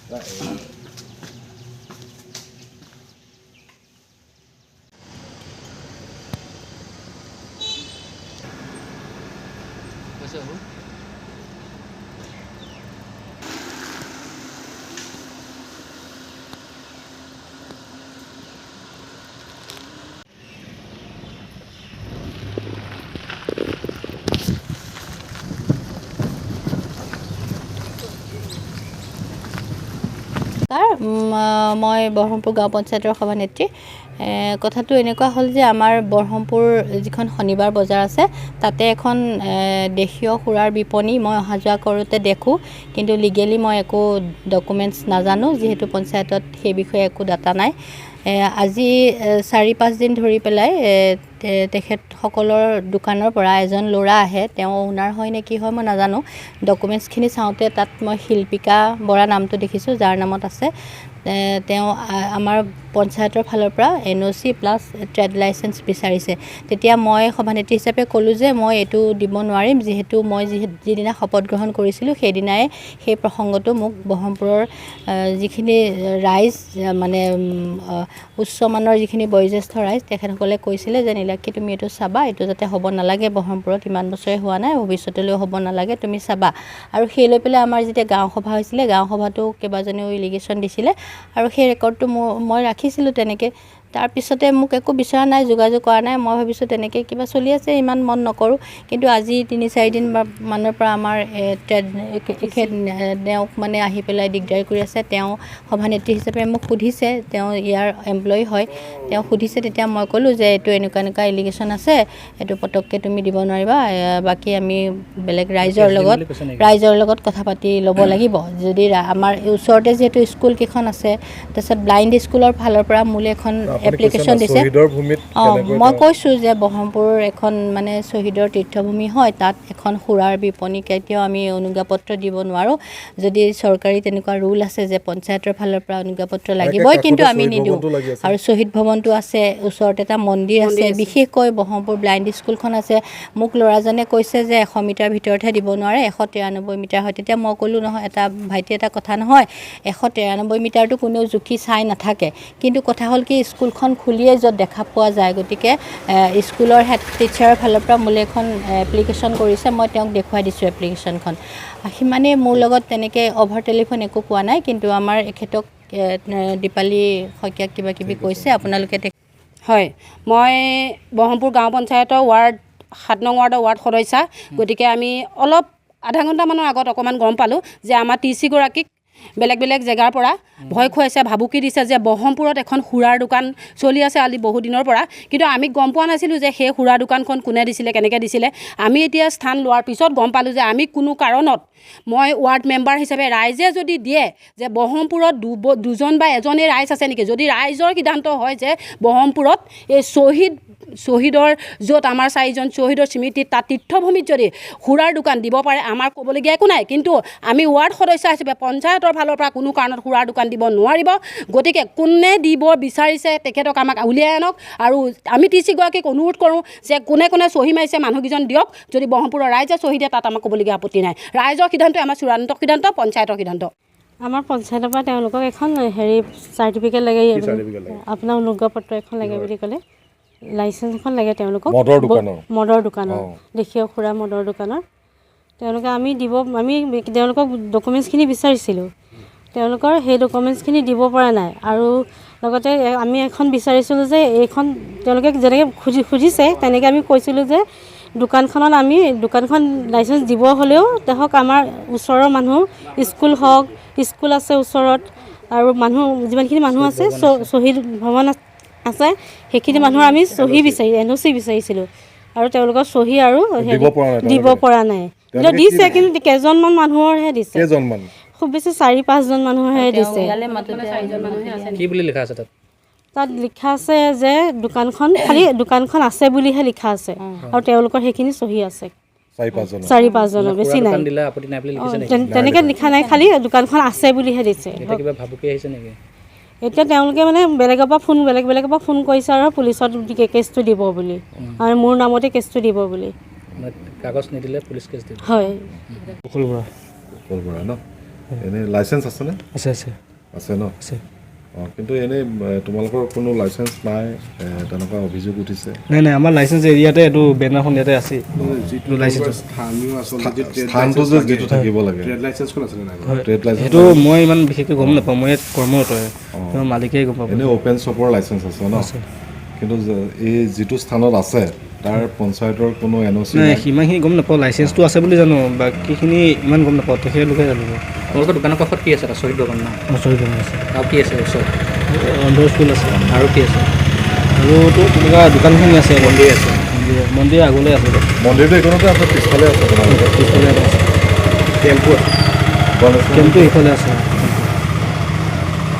মই বৰহমপুৰ গাঁও পঞ্চায়তৰ সভানেত্ৰী কথাটো এনেকুৱা হ'ল যে আমাৰ বৰহমপুৰ যিখন শনিবাৰ বজাৰ আছে তাতে এখন দেশীয় সুৰাৰ বিপণী মই অহা যোৱা কৰোঁতে দেখোঁ কিন্তু লিগেলি মই একো ডকুমেণ্টছ নাজানো যিহেতু পঞ্চায়তত সেই বিষয়ে একো ডাটা নাই আজি 4-5 দিন ধৰি পেলাই তেখেতসকলৰ দোকানৰ পৰা এজন ল'ৰা আহে তেওঁ ওনাৰ হয় নে কি হয় মই নাজানো ডকুমেণ্টছখিনি চাওঁতে তাত মই শিল্পিকা বৰা নামটো দেখিছোঁ যাৰ নামত আছে তেওঁ আমাৰ পঞ্চায়তৰ ফালৰ পৰা NOC প্লাছ ট্ৰেড লাইচেঞ্চ বিচাৰিছে তেতিয়া মই সভানেত্ৰী হিচাপে ক'লোঁ যে মই এইটো দিব নোৱাৰিম যিহেতু মই যিদিনা শপত গ্ৰহণ কৰিছিলোঁ সেইদিনাই সেই প্ৰসংগটো মোক বৰহমপুৰৰ যিখিনি ৰাইজ মানে উচ্চমানৰ যিখিনি বয়োজ্যেষ্ঠ ৰাইজ তেখেতসকলে কৈছিলে যে নীলাক্ষী তুমি এইটো চাবা এইটো যাতে হ'ব নালাগে বৰহমপুৰত ইমান বছৰে হোৱা নাই ভৱিষ্যতলৈও হ'ব নালাগে তুমি চাবা আৰু সেই লৈ পেলাই আমাৰ যেতিয়া গাঁও সভা হৈছিলে গাঁও সভাটো কেইবাজনেও ইলিগেশ্যন দিছিলে আৰু সেই ৰেকৰ্ডটো মই ৰাখিছিলোঁ তেনেকৈ তাৰপিছতে মোক একো বিচৰা নাই যোগাযোগ কৰা নাই মই ভাবিছোঁ তেনেকৈ কিবা চলি আছে ইমান মন নকৰোঁ কিন্তু আজি 3-4 দিন মানৰ পৰা আমাৰ তেওঁক মানে আহি পেলাই দিগদাৰি কৰি আছে তেওঁ সভানেত্ৰী হিচাপে মোক সুধিছে তেওঁ ইয়াৰ এমপ্লয়ি হয় তেওঁ সুধিছে তেতিয়া মই ক'লোঁ যে এইটো এনেকুৱা ইলিগেশ্যন আছে এইটো পটককৈ তুমি দিব নোৱাৰিবা বাকী আমি বেলেগ ৰাইজৰ লগত কথা পাতি ল'ব লাগিব যদি আমাৰ ওচৰতে যিহেতু স্কুল কেইখন আছে তাৰপিছত ব্লাইণ্ড স্কুলৰ ফালৰ পৰা মোলৈ এখন এপ্লিকেশ্যন দিছে মই কৈছোঁ যে বৰহমপুৰ এখন মানে শ্বহীদৰ তীৰ্থভূমি হয় তাত এখন সুৰাৰ বিপণী কেতিয়াও আমি অনুজ্ঞাপত্ৰ দিব নোৱাৰোঁ যদি চৰকাৰী তেনেকুৱা ৰুল আছে যে পঞ্চায়তৰ ফালৰ পৰা অনুজ্ঞাপত্ৰ লাগিবই কিন্তু আমি নিদিওঁ আৰু শ্বহীদ ভৱনটো আছে ওচৰত এটা মন্দিৰ আছে বিশেষকৈ বৰহমপুৰ ব্লাইণ্ড স্কুলখন আছে মোক ল'ৰাজনে কৈছে যে 100 মিটাৰ ভিতৰতহে দিব নোৱাৰে 193 মিটাৰ হয় তেতিয়া মই ক'লোঁ নহয় এটা কথা নহয় 193 মিটাৰটো কোনেও জুখি চাই নাথাকে কিন্তু কথা হ'ল কি স্কুলখন খুলিয়ে য'ত দেখা পোৱা যায় গতিকে স্কুলৰ হেড টিচাৰৰ ফালৰ পৰা মোলৈ এখন এপ্লিকেশ্যন কৰিছে মই তেওঁক দেখুৱাই দিছোঁ এপ্লিকেশ্যনখন সিমানেই মোৰ লগত তেনেকৈ অভাৰ টেলিফোন একো কোৱা নাই কিন্তু আমাৰ এখেতক দীপালী শইকীয়াক কিবাকিবি কৈছে আপোনালোকে হয় মই বৰহমপুৰ গাঁও পঞ্চায়তৰ ৱাৰ্ড 7 নং ৱাৰ্ডৰ ৱাৰ্ড সদস্যা গতিকে আমি অলপ আধা ঘণ্টামানৰ আগত অকণমান গম পালোঁ যে আমাৰ TC গৰাকীক বেলেগ জেগাৰ পৰা ভয় খুৱাইছে ভাবুকি দিছে যে বৰহমপুৰত এখন সুৰাৰ দোকান চলি আছে আজি বহু দিনৰ পৰা কিন্তু আমি গম পোৱা নাছিলোঁ যে সেই সুৰাৰ দোকানখন কোনে দিছিলে কেনেকৈ দিছিলে আমি এতিয়া স্থান লোৱাৰ পিছত গম পালোঁ যে আমি কোনো কাৰণত মই ৱাৰ্ড মেম্বাৰ হিচাপে ৰাইজে যদি দিয়ে যে বৰহমপুৰত দুজন বা এজনেই ৰাইজ আছে নেকি যদি ৰাইজৰ সিদ্ধান্ত হয় যে বৰহমপুৰত এই শ্বহীদৰ য'ত আমাৰ 4জন শ্বহীদৰ স্মৃতিত তাত তীৰ্থভূমিত যদি সুৰাৰ দোকান দিব পাৰে আমাৰ ক'বলগীয়া একো নাই কিন্তু আমি ৱাৰ্ড সদস্য হিচাপে পঞ্চায়তৰ ফালৰ পৰা কোনো কাৰণত সুৰাৰ দোকান দিব নোৱাৰিব গতিকে কোনে দিব বিচাৰিছে তেখেতক আমাক উলিয়াই আনক আৰু আমি TC গৰাকীক অনুৰোধ কৰোঁ যে কোনে চহী মাৰিছে মানুহকেইজন দিয়ক যদি বৰহমপুৰৰ ৰাইজে চহী দিয়ে তাত আমাক ক'বলগীয়া আপত্তি নাই ৰাইজৰ সিদ্ধান্তই আমাৰ চূড়ান্ত সিদ্ধান্ত পঞ্চায়তৰ সিদ্ধান্ত আমাৰ পঞ্চায়তৰ পৰা তেওঁলোকক এখন চাৰ্টিফিকেট লাগে আপোনাৰ অনুজ্ঞাপত্ৰ এখন লাগে বুলি ক'লে লাইচেঞ্চ এখন লাগে তেওঁলোকক মদৰ দোকানৰ দেশীয় সুৰা মদৰ দোকানৰ তেওঁলোকে আমি তেওঁলোকক ডকুমেণ্টছখিনি বিচাৰিছিলোঁ তেওঁলোকৰ সেই ডকুমেণ্টছখিনি দিব পৰা নাই আৰু লগতে আমি এখন বিচাৰিছিলোঁ যে এইখন তেওঁলোকে যেনেকৈ খুজিছে তেনেকৈ আমি কৈছিলোঁ যে দোকানখন লাইচেঞ্চ দিব হ'লেও তেওঁক আমাৰ ওচৰৰ মানুহ স্কুল আছে ওচৰত আৰু যিমানখিনি মানুহ আছে শ্বহীদ ভৱন আছে সেইখিনি মানুহৰ আমি NOC বিচাৰিছিলোঁ আৰু তেওঁলোকৰ চহী আৰু দিব পৰা নাই দিছে কিন্তু কেইজনমান মানুহৰহে দিছে খুব বেছি 4-5 জন মানুহৰহে দিছে তাত লিখা আছে যে দোকানখন আছে বুলিহে লিখা আছে আৰু তেওঁলোকৰ সেইখিনি চহী আছে 4-5 জনৰ বেছি নাই তেনেকৈ লিখা নাই খালি দোকানখন আছে বুলিহে দিছে এতিয়া তেওঁলোকে মানে বেলেগৰ পৰা ফোন কৰিছে আৰু পুলিচত কেছটো দিব বুলি আৰু মোৰ নামতে কেছটো দিব বুলি কাগজ নিদিলে পুলিচ কেছ দিব হয় এনে লাইসেন্স আছে না? আছে আছে আছে ন? আছে। কিন্তু এনে তোমালোকৰ কোনো লাইসেন্স নাই তেনেকুৱা অভিযোগ উঠিছে? নাই নাই, আমাৰ লাইসেন্স এৰিয়াতে এইটো বেনাৰখন ইয়াতে আছে। স্থানটো যে যিটো থাকিব লাগে সেইটো মই ইমান বিশেষকৈ গম নাপাওঁ, মই ইয়াত কৰ্মৰত মালিকেই গম পাব। এনেই অ'পেন শ্বপৰ লাইসেন্স আছে ন? কিন্তু এই যিটো স্থানত আছে তাৰ পঞ্চায়তৰ কোনো NOC নাই, সিমানখিনি গম নাপাওঁ। লাইচেন্সটো আছে বুলি জানো, বাকীখিনি ইমান গম নাপাওঁ, তেখেতলোকে জানিব। আপোনালোকৰ দোকানৰ কাষত কি আছে? শ্বহীদ ভৱন ন? শ্বহীদ ভৱন আছে আৰু কি আছে ওচৰত? অন্ধ স্কুল আছে আৰু কি আছে? আৰুতো তেনেকুৱা দোকানখিনি আছে, মন্দিৰ আছে। মন্দিৰ আগলৈ আছে। মন্দিৰটো এইখনতে আছে, পিছফালে আছে তোমালোকৰ? পিছফালে আছে। কেম্পো আছে। কেম্পটো এইফালে আছে।